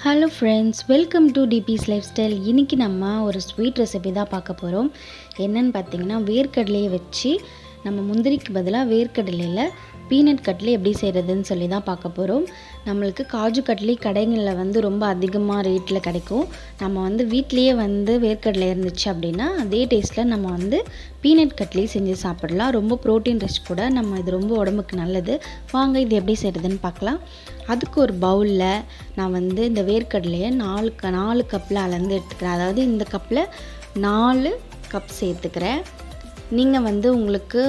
Hello friends, welcome to DP's lifestyle. இன்றைக்கி நம்ம ஒரு ஸ்வீட் ரெசிபி தான் பார்க்க போகிறோம். என்னென்னு பார்த்தீங்கன்னா, வேர்க்கடலையை வச்சு நம்ம முந்திரிக்கு பதிலாக வேர்க்கடலையில் பீனட் கட்லி எப்படி செய்கிறதுன்னு சொல்லி தான் பார்க்க போகிறோம். நம்மளுக்கு காஜு கட்லி கடைகளில் ரொம்ப அதிகமாக ரேட்டில் கிடைக்கும். நம்ம வீட்லேயே வேர்க்கடலை இருந்துச்சு அப்படின்னா அதே டேஸ்ட்டில் நம்ம பீனட் கட்லி செஞ்சு சாப்பிடலாம். ரொம்ப ப்ரோட்டீன் ரிச் கூட. இது ரொம்ப உடம்புக்கு நல்லது. வாங்க இது எப்படி செய்கிறதுன்னு பார்க்கலாம். அதுக்கு ஒரு பவுலில் நான் இந்த வேர்க்கடலையை 4 கப்பில் அளந்து எடுத்துக்கிறேன். அதாவது இந்த கப்பில் 4 கப் சேர்த்துக்கிறேன். நீங்கள் உங்களுக்கு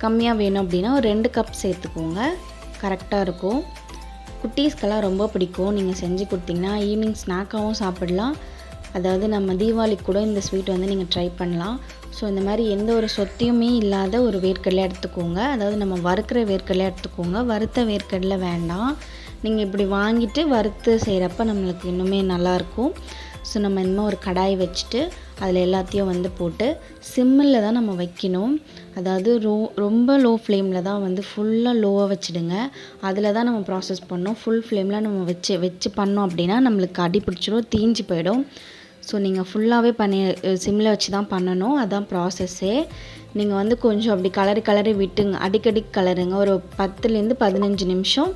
கம்மியாக வேணும் அப்படின்னா ஒரு 2 கப் சேர்த்துக்கோங்க, கரெக்டாக இருக்கும். குட்டீஸ்க்கெல்லாம் ரொம்ப பிடிக்கும். நீங்கள் செஞ்சு கொடுத்தீங்கன்னா ஈவினிங் ஸ்நாக்காகவும் சாப்பிடலாம். அதாவது நம்ம தீபாவளிக்கு கூட இந்த ஸ்வீட் நீங்கள் ட்ரை பண்ணலாம். ஸோ இந்த மாதிரி எந்த ஒரு சொத்தையுமே இல்லாத ஒரு வேர்க்கடலை எடுத்துக்கோங்க. அதாவது நம்ம வறுக்கிற வேர்க்கடலை எடுத்துக்கோங்க, வறுத்த வேர்க்கடலை வேண்டாம். நீங்கள் இப்படி வாங்கிட்டு வறுத்து செய்கிறப்ப நம்மளுக்கு இன்னுமே நல்லாயிருக்கும். ஸோ நம்ம இனிமேல் ஒரு கடாய் வச்சுட்டு அதில் எல்லாத்தையும் போட்டு சிம்மில் தான் நம்ம வைக்கணும். அதாவது ரொம்ப லோ ஃப்ளேமில் தான் ஃபுல்லாக லோவாக வச்சுடுங்க. அதில் தான் நம்ம ப்ராசஸ் பண்ணோம். ஃபுல் ஃப்ளேமில் நம்ம வச்சு பண்ணோம் அப்படின்னா நம்மளுக்கு அடி பிடிச்சிடும், தீஞ்சு போயிடும். ஸோ நீங்கள் ஃபுல்லாகவே சிம்மில் வச்சு தான் பண்ணணும். அதுதான் ப்ராசஸ்ஸே. நீங்கள் கொஞ்சம் அப்படி கலரி விட்டுங்க, அடிக்கடி கலருங்க. ஒரு 10லேருந்து 15 நிமிஷம்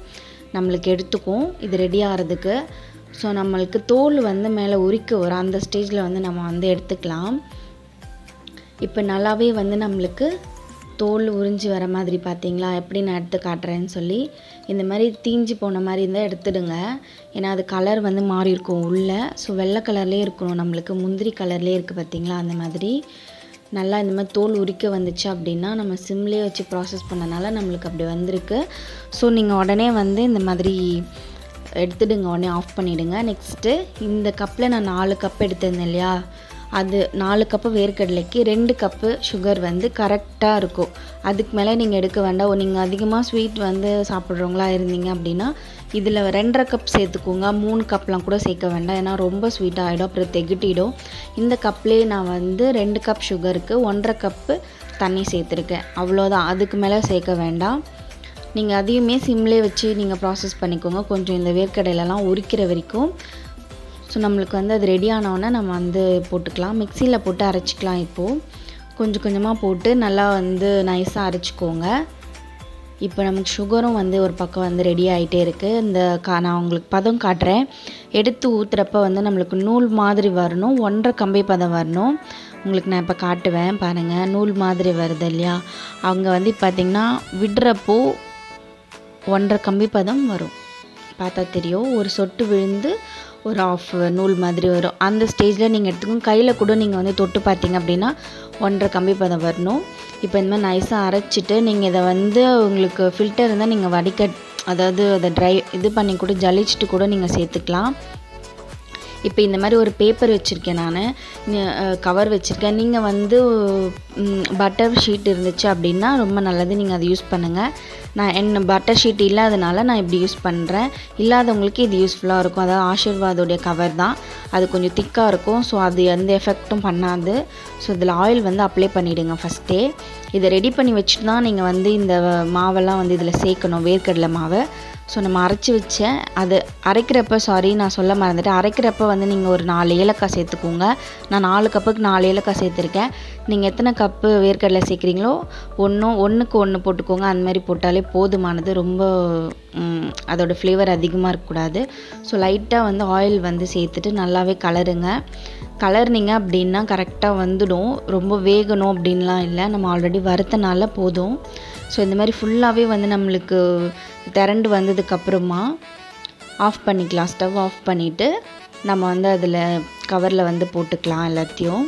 நம்மளுக்கு எடுத்துக்கும் இது ரெடி ஆகிறதுக்கு. ஸோ நம்மளுக்கு தோல் மேலே உரிக்க வரும். அந்த ஸ்டேஜில் நம்ம எடுத்துக்கலாம். இப்போ நல்லாவே நம்மளுக்கு தோல் உறிஞ்சி வர மாதிரி பார்த்தீங்களா? எப்படி நான் எடுத்து காட்டுறேன்னு சொல்லி. இந்த மாதிரி தீஞ்சு போன மாதிரி இருந்தால் எடுத்துடுங்க. ஏன்னா அது கலர் மாறி இருக்கும் உள்ளே. ஸோ வெள்ளை கலர்லேயே இருக்கணும், நம்மளுக்கு முந்திரி கலர்லேயே இருக்குது பார்த்தீங்களா? அந்த மாதிரி நல்லா இந்த மாதிரி தோல் உரிக்க வந்துச்சு அப்படின்னா நம்ம சிம்லேயே வச்சு ப்ராசஸ் பண்ணனால நம்மளுக்கு அப்படி வந்திருக்கு. ஸோ நீங்கள் உடனே இந்த மாதிரி எடுத்துடுங்க, உடனே ஆஃப் பண்ணிவிடுங்க. நெக்ஸ்ட்டு இந்த கப்பில் நான் 4 கப் எடுத்திருந்தேன் இல்லையா? அது 4 கப்பு வேர்க்கடலைக்கு 2 கப்பு சுகர் கரெக்டாக இருக்கும். அதுக்கு மேலே நீங்கள் எடுக்க வேண்டாம். நீங்கள் அதிகமாக ஸ்வீட் சாப்பிட்றவங்களா இருந்தீங்க அப்படின்னா இதில் 2.5 கப் சேர்த்துக்கோங்க. 3 கப்லாம் கூட சேர்க்க வேண்டாம். ஏன்னா ரொம்ப ஸ்வீட்டாக ஆகிடும், அப்புறம் தெகிட்டிடும். இந்த கப்லேயே நான் 2 கப் சுகருக்கு 1.5 கப்பு தண்ணி சேர்த்துருக்கேன். அவ்வளோதான், அதுக்கு மேலே சேர்க்க வேண்டாம். நீங்கள் அதையுமே சிம்லேயே வச்சு நீங்கள் ப்ராசஸ் பண்ணிக்கோங்க, கொஞ்சம் இந்த வேர்க்கடையிலலாம் உரிக்கிற வரைக்கும். ஸோ நம்மளுக்கு அது ரெடி ஆனவுடனே நம்ம போட்டுக்கலாம். மிக்சியில் போட்டு அரைச்சிக்கலாம். இப்போது கொஞ்சம் கொஞ்சமாக போட்டு நல்லா நைஸாக அரைச்சிக்கோங்க. இப்போ நமக்கு சுகரும் ஒரு பக்கம் ரெடி ஆகிட்டே இருக்குது. நான் உங்களுக்கு பதம் காட்டுறேன். எடுத்து ஊற்றுறப்ப நம்மளுக்கு நூல் மாதிரி வரணும், 1.5 கம்பி பதம் வரணும். உங்களுக்கு நான் இப்போ காட்டுவேன் பாருங்கள். நூல் மாதிரி வருது இல்லையா? அவங்க பார்த்திங்கன்னா விடுறப்போ 1.5 கம்பி பதம் வரும். பார்த்தா தெரியும். ஒரு சொட்டு விழுந்து ஒரு ஆஃப் நூல் மாதிரி வரும். அந்த ஸ்டேஜில் நீங்கள் எடுத்துக்கோங்க. கையில் கூட நீங்கள் தொட்டு பார்த்தீங்க அப்படின்னா 1.5 கம்பி பதம் வரணும். இப்போ இந்த மாதிரி நைஸாக அரைச்சிட்டு நீங்கள் இதை உங்களுக்கு ஃபில்டர் இருந்தால் நீங்கள் அதாவது அதை இது பண்ணி கூட ஜலிச்சுட்டு கூட நீங்கள் சேர்த்துக்கலாம். இப்போ இந்த மாதிரி ஒரு பேப்பர் வச்சுருக்கேன், நான் கவர் வச்சுருக்கேன். நீங்கள் பட்டர் ஷீட் இருந்துச்சு அப்படின்னா ரொம்ப நல்லது, நீங்கள் அதை யூஸ் பண்ணுங்கள். நான் பட்டர் ஷீட் இல்லாதனால நான் இப்படி யூஸ் பண்ணுறேன். இல்லாதவங்களுக்கு இது யூஸ்ஃபுல்லாக இருக்கும். அதாவது ஆஷிர்வாதோடைய கவர் தான், அது கொஞ்சம் திக்காக இருக்கும். ஸோ அது எந்த எஃபெக்ட்டும் பண்ணாது. ஸோ இதில் ஆயில் அப்ளை பண்ணிவிடுங்க ஃபஸ்ட்டே. இதை ரெடி பண்ணி வச்சுட்டு தான் நீங்கள் இந்த மாவெல்லாம் இதில் சேர்க்கணும், வேர்க்கடலை மாவை. ஸோ நம்ம அரைச்சி வச்சேன். அது அரைக்கிறப்ப நான் சொல்ல மறந்துட்டேன். அரைக்கிறப்ப நீங்கள் ஒரு 4 ஏலக்காய் சேர்த்துக்கோங்க. நான் 4 கப்புக்கு 4 ஏலக்காய் சேர்த்துருக்கேன். நீங்கள் எத்தனை கப்பு வேர்க்கடலை சேர்க்குறீங்களோ ஒன்றுக்கு 1 போட்டுக்கோங்க. அந்த மாதிரி போட்டாலே போதுமானது. ரொம்ப அதோட ஃப்ளேவர் அதிகமாக இருக்கக்கூடாது. ஸோ லைட்டாக ஆயில் சேர்த்துட்டு நல்லாவே கலருனீங்க அப்படின்னா கரெக்டாக வந்துடும். ரொம்ப வேகணும் அப்படின்லாம் இல்லை, நம்ம ஆல்ரெடி வறுத்தனால போதும். ஸோ இந்த மாதிரி ஃபுல்லாகவே நம்மளுக்கு திரண்டு வந்ததுக்கப்புறமா ஆஃப் பண்ணிக்கலாம். ஸ்டவ் ஆஃப் பண்ணிவிட்டு நம்ம அதில் கவரில் போட்டுக்கலாம் எல்லாத்தையும்.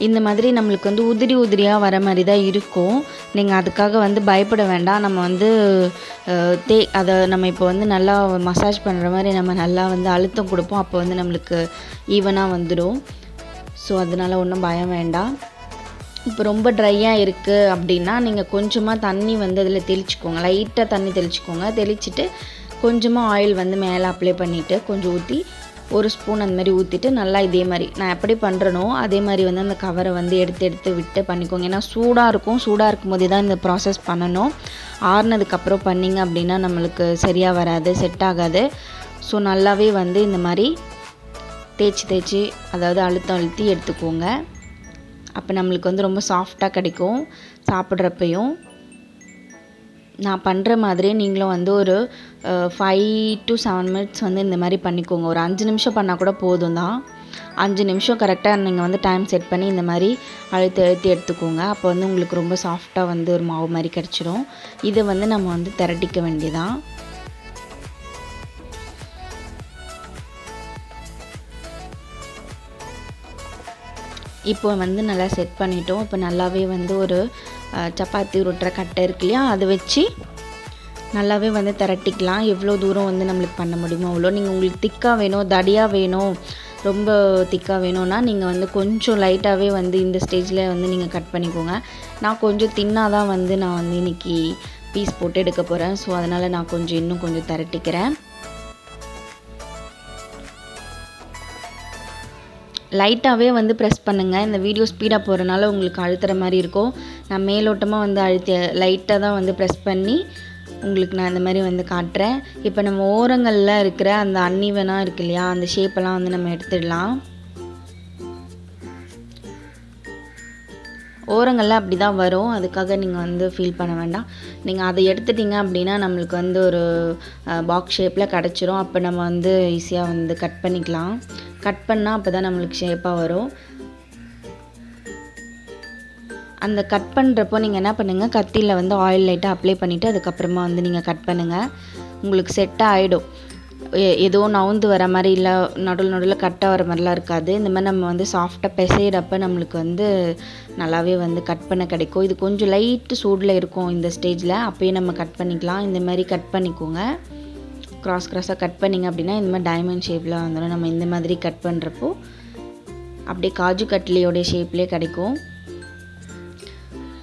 இந்த மாதிரி நம்மளுக்கு உதிரியாக வர மாதிரி தான் இருக்கும். நீங்கள் அதுக்காக பயப்பட வேண்டாம். நம்ம அதை நம்ம இப்போ நல்லா மசாஜ் பண்ணுற மாதிரி நம்ம நல்லா அழுத்தம் கொடுப்போம். அப்போ நம்மளுக்கு ஈவனாக வந்துடும். ஸோ அதனால் ஒன்றும் பயம் வேண்டாம். இப்போ ரொம்ப ட்ரையாக இருக்குது அப்படின்னா நீங்கள் கொஞ்சமாக தண்ணி அதில் தெளிச்சிக்கோங்க. லைட்டாக தண்ணி தெளிச்சிக்கோங்க. தெளிச்சுட்டு கொஞ்சமாக ஆயில் மேலே அப்ளை பண்ணிவிட்டு கொஞ்சம் ஊற்றி 1 ஸ்பூன் அந்த மாதிரி ஊற்றிட்டு நல்லா இதே மாதிரி நான் எப்படி பண்ணுறனோ அதே மாதிரி அந்த கவரை எடுத்து விட்டு பண்ணிக்கோங்க. ஏன்னா சூடாக இருக்கும் போதே தான் இந்த ப்ராசஸ் பண்ணணும். ஆறுனதுக்கப்புறம் பண்ணிங்க அப்படின்னா நம்மளுக்கு சரியாக வராது, செட் ஆகாது. ஸோ நல்லாவே வந்து இந்த மாதிரி தேய்ச்சி அதாவது அழுத்தி எடுத்துக்கோங்க. அப்போ நம்மளுக்கு வந்து ரொம்ப சாஃப்டாக கிடைக்கும் சாப்பிட்றப்பையும். நான் பண்ணுற மாதிரியே நீங்களும் வந்து ஒரு 5 to 7 minutes வந்து இந்த மாதிரி பண்ணிக்கோங்க. ஒரு 5 நிமிஷம் பண்ணால் கூட போதும் தான். 5 நிமிஷம் கரெக்டாக நீங்கள் வந்து டைம் செட் பண்ணி இந்த மாதிரி அழுத்தி எடுத்துக்கோங்க. அப்போ வந்து உங்களுக்கு ரொம்ப சாஃப்டாக வந்து ஒரு மாவு மாதிரி கிடச்சிரும். இதை வந்து நம்ம வந்து திரட்டிக்க வேண்டியதான். இப்போ வந்து நல்லா செட் பண்ணிட்டோம். இப்போ நல்லாவே வந்து ஒரு சப்பாத்தி உருட்டுற கட்டை இருக்கு இல்லையா, அதை வச்சு நல்லாவே வந்து திரட்டிக்கலாம். எவ்வளோ தூரம் வந்து நம்மளுக்கு பண்ண முடியுமோ அவ்வளோ. நீங்கள் உங்களுக்கு திக்காக வேணும், தடியாக வேணும், ரொம்ப திக்காக வேணும்னா நீங்கள் வந்து கொஞ்சம் லைட்டாகவே வந்து இந்த ஸ்டேஜில் வந்து நீங்கள் கட் பண்ணிக்கோங்க. நான் கொஞ்சம் தின்னாக தான் வந்து நான் வந்து இன்றைக்கி பீஸ் போட்டு எடுக்க போகிறேன். ஸோ அதனால் நான் இன்னும் கொஞ்சம் திரட்டிக்கிறேன். லைட்டாகவே வந்து ப்ரெஸ் பண்ணுங்கள். இந்த வீடியோ ஸ்பீடாக போகிறனால உங்களுக்கு அழுத்துற மாதிரி இருக்கும். நான் மேலோட்டமாக வந்து லைட்டாக தான் வந்து ப்ரெஸ் பண்ணி உங்களுக்கு நான் இந்த மாதிரி வந்து காட்டுறேன். இப்போ நம்ம ஓரங்களில் இருக்கிற அந்த அன்இவனாக இருக்கு இல்லையா, அந்த ஷேப்பெல்லாம் வந்து நம்ம எடுத்துடலாம். ஓரங்களில் அப்படி தான் வரும், அதுக்காக நீங்கள் வந்து ஃபீல் பண்ண வேண்டாம். நீங்கள் அதை எடுத்துட்டிங்க அப்படின்னா நம்மளுக்கு வந்து ஒரு பாக்ஸ் ஷேப்பில் கிடச்சிரும். அப்போ நம்ம வந்து ஈஸியாக வந்து கட் பண்ணிக்கலாம். கட் பண்ணால் அப்போ தான் நம்மளுக்கு ஷேப்பாக வரும். அந்த கட் பண்ணுறப்போ நீங்கள் என்ன பண்ணுங்கள், கத்தியில் வந்து ஆயில் லைட்டாக அப்ளை பண்ணிவிட்டு அதுக்கப்புறமா வந்து நீங்கள் கட் பண்ணுங்கள். உங்களுக்கு செட்டாக ஆகிடும். ஏதோ நவுந்து வர மாதிரி இல்லை, நடுவில் கட்டாக வர மாதிரிலாம் இருக்காது. இந்த மாதிரி நம்ம வந்து சாஃப்டாக பிசைகிறப்ப நம்மளுக்கு வந்து நல்லாவே வந்து கட் பண்ண கிடைக்கும். இது கொஞ்சம் லைட்டு சூடில் இருக்கும் இந்த ஸ்டேஜில், அப்போயே நம்ம கட் பண்ணிக்கலாம். இந்த மாதிரி கட் பண்ணிக்கோங்க. க்ராஸாக கட் பண்ணிங்க அப்படின்னா இந்த மாதிரி டைமண்ட் ஷேப்பில் வந்துடும். நம்ம இந்த மாதிரி கட் பண்ணுறப்போ அப்படியே காஜு கட்லியோடைய ஷேப்லேயே கிடைக்கும்.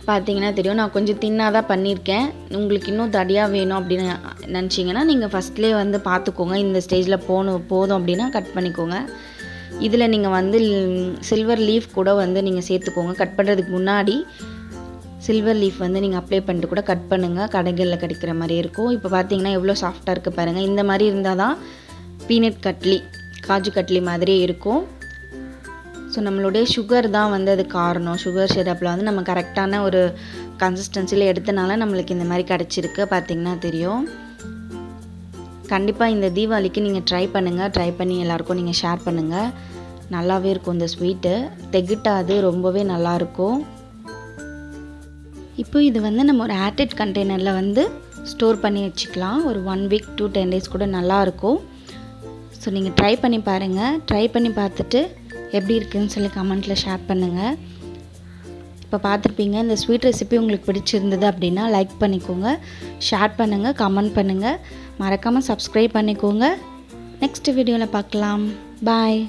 பார்த்தீங்கன்னா தெரியும், நான் கொஞ்சம் தின்னாக தான் பண்ணியிருக்கேன். உங்களுக்கு இன்னும் தடியாக வேணும் அப்படின்னு நினச்சிங்கன்னா நீங்கள் ஃபஸ்ட்லேயே வந்து பார்த்துக்கோங்க. இந்த ஸ்டேஜில் போதும் அப்படின்னா கட் பண்ணிக்கோங்க. இதில் நீங்கள் வந்து சில்வர் லீஃப் கூட வந்து நீங்கள் சேர்த்துக்கோங்க. கட் பண்ணுறதுக்கு முன்னாடி சில்வர் லீஃப் வந்து நீங்கள் அப்ளை பண்ணிட்டு கூட கட் பண்ணுங்கள். கடைகளில் கிடைக்கிற மாதிரி இருக்கும். இப்போ பார்த்தீங்கன்னா எவ்வளோ சாஃப்டாக இருக்குது பாருங்கள். இந்த மாதிரி இருந்தால் தான் பீனட் கட்லி, காஜு கட்லி மாதிரியே இருக்கும். ஸோ நம்மளுடைய சுகர் தான் வந்து அது காரணம். சுகர் சிரப்பில் வந்து நம்ம கரெக்டான ஒரு கன்சிஸ்டன்சியில் எடுத்தனால நம்மளுக்கு இந்த மாதிரி கிடச்சிருக்கு. பார்த்திங்கன்னா தெரியும். கண்டிப்பாக இந்த தீபாவளிக்கு நீங்கள் ட்ரை பண்ணுங்கள். ட்ரை பண்ணி எல்லாேருக்கும் நீங்கள் ஷேர் பண்ணுங்கள். நல்லாவே இருக்கும் இந்த ஸ்வீட்டு, தெகிட்டாது, ரொம்பவே நல்லாயிருக்கும். இப்போ இது வந்து நம்ம ஒரு ஏர்டைட் கண்டெய்னரில் வந்து ஸ்டோர் பண்ணி வச்சுக்கலாம். ஒரு 1 week to 10 days கூட நல்லாயிருக்கும். ஸோ நீங்கள் ட்ரை பண்ணி பாருங்கள். ட்ரை பண்ணி பார்த்துட்டு எப்படி இருக்குதுன்னு சொல்லி கமெண்ட்டில் ஷேர் பண்ணுங்கள். இப்போ பார்த்துருப்பீங்க, இந்த ஸ்வீட் ரெசிபி உங்களுக்கு பிடிச்சிருந்தது அப்படின்னா லைக் பண்ணிக்கோங்க, ஷேர் பண்ணுங்கள், கமெண்ட் பண்ணுங்கள், மறக்காமல் சப்ஸ்கிரைப் பண்ணிக்கோங்க. நெக்ஸ்ட் வீடியோவில் பார்க்கலாம். பாய்.